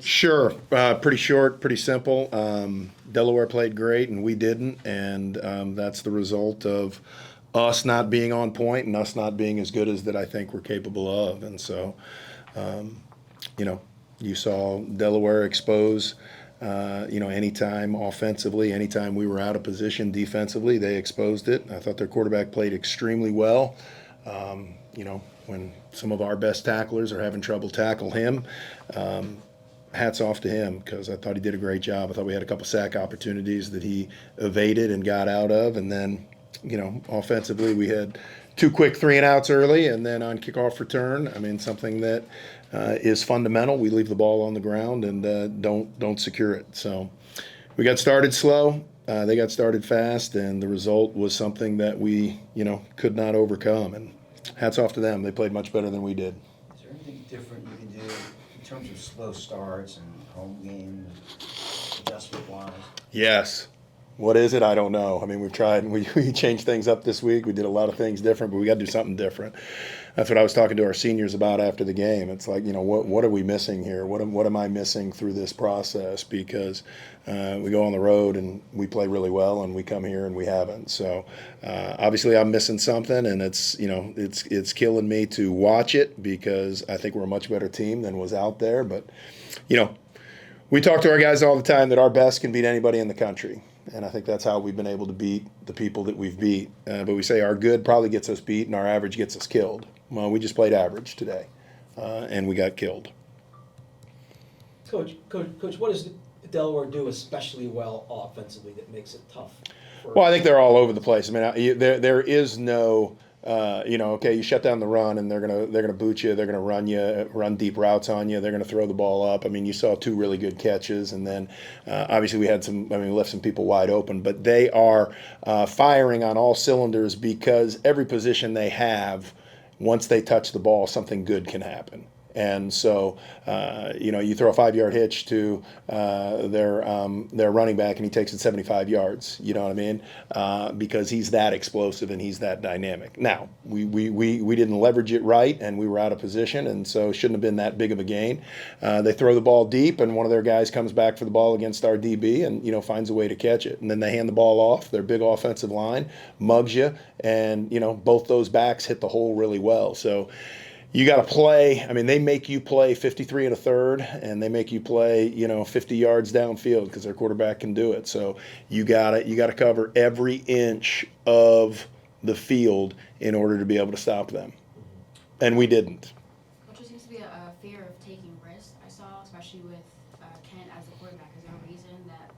plays? Sure. Pretty short, pretty simple. Delaware played great, and we didn't, and that's the result of us not being on point and us not being as good as that I think we're capable of. And so, you know, you saw Delaware expose. Anytime offensively, anytime we were out of position defensively, they exposed it. I thought their quarterback played extremely well. When some of our best tacklers are having trouble tackle him, hats off to him because I thought he did a great job. I thought we had a couple sack opportunities that he evaded and got out of. And then, offensively, we had two quick 3-and-outs early, and then on kickoff return, something that is fundamental. We leave the ball on the ground and don't secure it. So we got started slow. They got started fast, and the result was something that we, could not overcome. And hats off to them. They played much better than we did. Is there anything different you can do in terms of slow starts and home games, adjustment-wise? Yes. What is it? I don't know. We've tried. We changed things up this week. We did a lot of things different, but we got to do something different. That's what I was talking to our seniors about after the game. It's like, what are we missing here? What am I missing through this process? Because we go on the road and we play really well, and we come here and we haven't. So obviously, I'm missing something, and it's killing me to watch it because I think we're a much better team than was out there. But we talk to our guys all the time that our best can beat anybody in the country. And I think that's how we've been able to beat the people that we've beat. But we say our good probably gets us beat and our average gets us killed. Well, we just played average today, and we got killed. Coach, what does Delaware do especially well offensively that makes it tough? Well, I think they're all over the place. There is no, okay, you shut down the run and they're gonna boot you, they're gonna run deep routes on you, they're gonna throw the ball up. You saw two really good catches, and then obviously we had we left some people wide open, but they are firing on all cylinders because every position they have, once they touch the ball, something good can happen. And so, you throw a 5-yard hitch to their running back, and he takes it 75 yards. You know what I mean? Because he's that explosive and he's that dynamic. Now, we didn't leverage it right, and we were out of position, and so it shouldn't have been that big of a gain. They throw the ball deep, and one of their guys comes back for the ball against our DB and finds a way to catch it. And then they hand the ball off. Their big offensive line mugs you, and both those backs hit the hole really well. So you got to play. They make you play 53 1/3, and they make you play, 50 yards downfield because their quarterback can do it. So you got to cover every inch of the field in order to be able to stop them, and we didn't. Coach, there seems to be a fear of taking risks. I saw, especially with Kent as the quarterback. Is there a reason that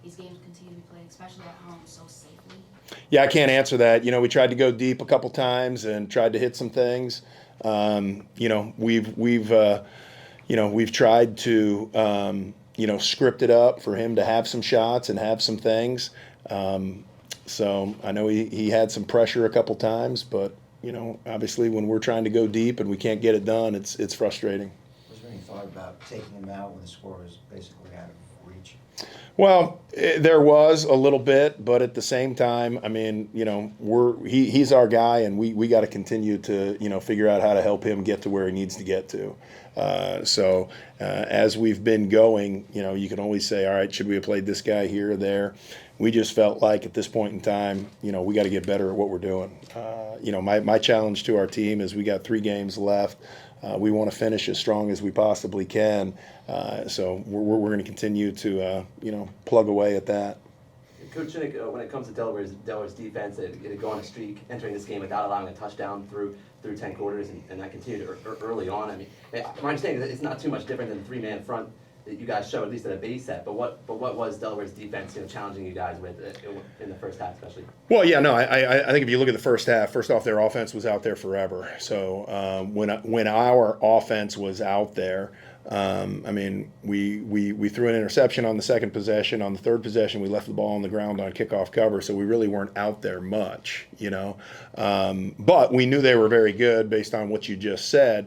these games continue to be played, especially at home, so safely? Yeah, I can't answer that. We tried to go deep a couple times and tried to hit some things. We've tried to script it up for him to have some shots and have some things. So I know he had some pressure a couple times, but obviously when we're trying to go deep and we can't get it done, it's frustrating. Was there any thought about taking him out when the score was basically out of reach? Well, there was a little bit, but at the same time, he's our guy, and we got to continue to figure out how to help him get to where he needs to get to. So as we've been going, you can always say, all right, should we have played this guy here or there? We just felt like at this point in time, we got to get better at what we're doing. My challenge to our team is we got 3 games left. We want to finish as strong as we possibly can. So we're going to continue to, plug away at that. Coach Chinnick, when it comes to Delaware's defense, they go on a streak entering this game without allowing a touchdown through 10 quarters, and that continued early on. My understanding is that it's not too much different than the 3-man front that you guys showed, at least at a base set. But what was Delaware's defense challenging you guys with in the first half, especially? Well, yeah, no, I think if you look at the first half, first off, their offense was out there forever. So when our offense was out there, we threw an interception on the second possession. On the third possession, we left the ball on the ground on kickoff cover, so we really weren't out there much, But we knew they were very good based on what you just said.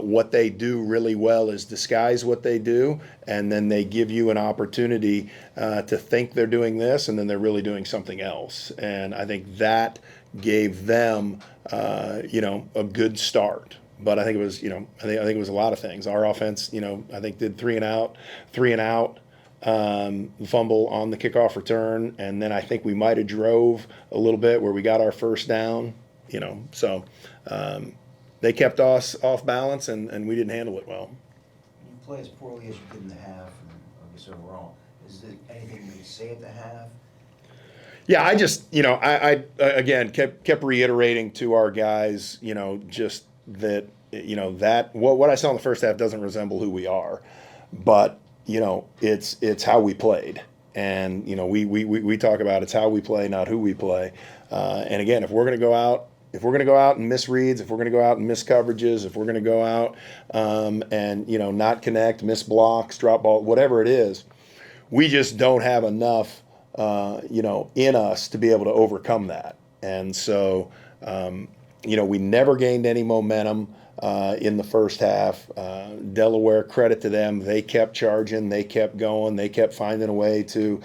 What they do really well is disguise what they do, and then they give you an opportunity to think they're doing this, and then they're really doing something else. And I think that gave them, a good start. but I think it was, I think it was a lot of things. Our offense, I think did three and out, fumble on the kickoff return, and then I think we might have drove a little bit where we got our first down. So they kept us off balance, and we didn't handle it well. When you play as poorly as you did in the half, and I guess overall, is there anything you can say at the half? Yeah, I just, I again kept reiterating to our guys, just that, that what I saw in the first half doesn't resemble who we are, but it's how we played, and we talk about it's how we play, not who we play, and again, if we're going to go out and miss reads, if we're going to go out and miss coverages, if we're going to go out and not connect, miss blocks, drop ball, whatever it is, we just don't have enough in us to be able to overcome that. And so, we never gained any momentum in the first half. Delaware, credit to them, they kept charging, they kept going, they kept finding a way to,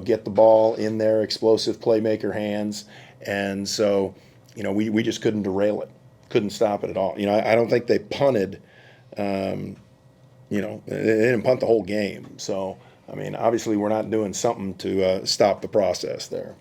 get the ball in their explosive playmaker hands. And so, we just couldn't derail it, couldn't stop it at all. I don't think they punted, they didn't punt the whole game. So, I mean, obviously we're not doing something to stop the process there.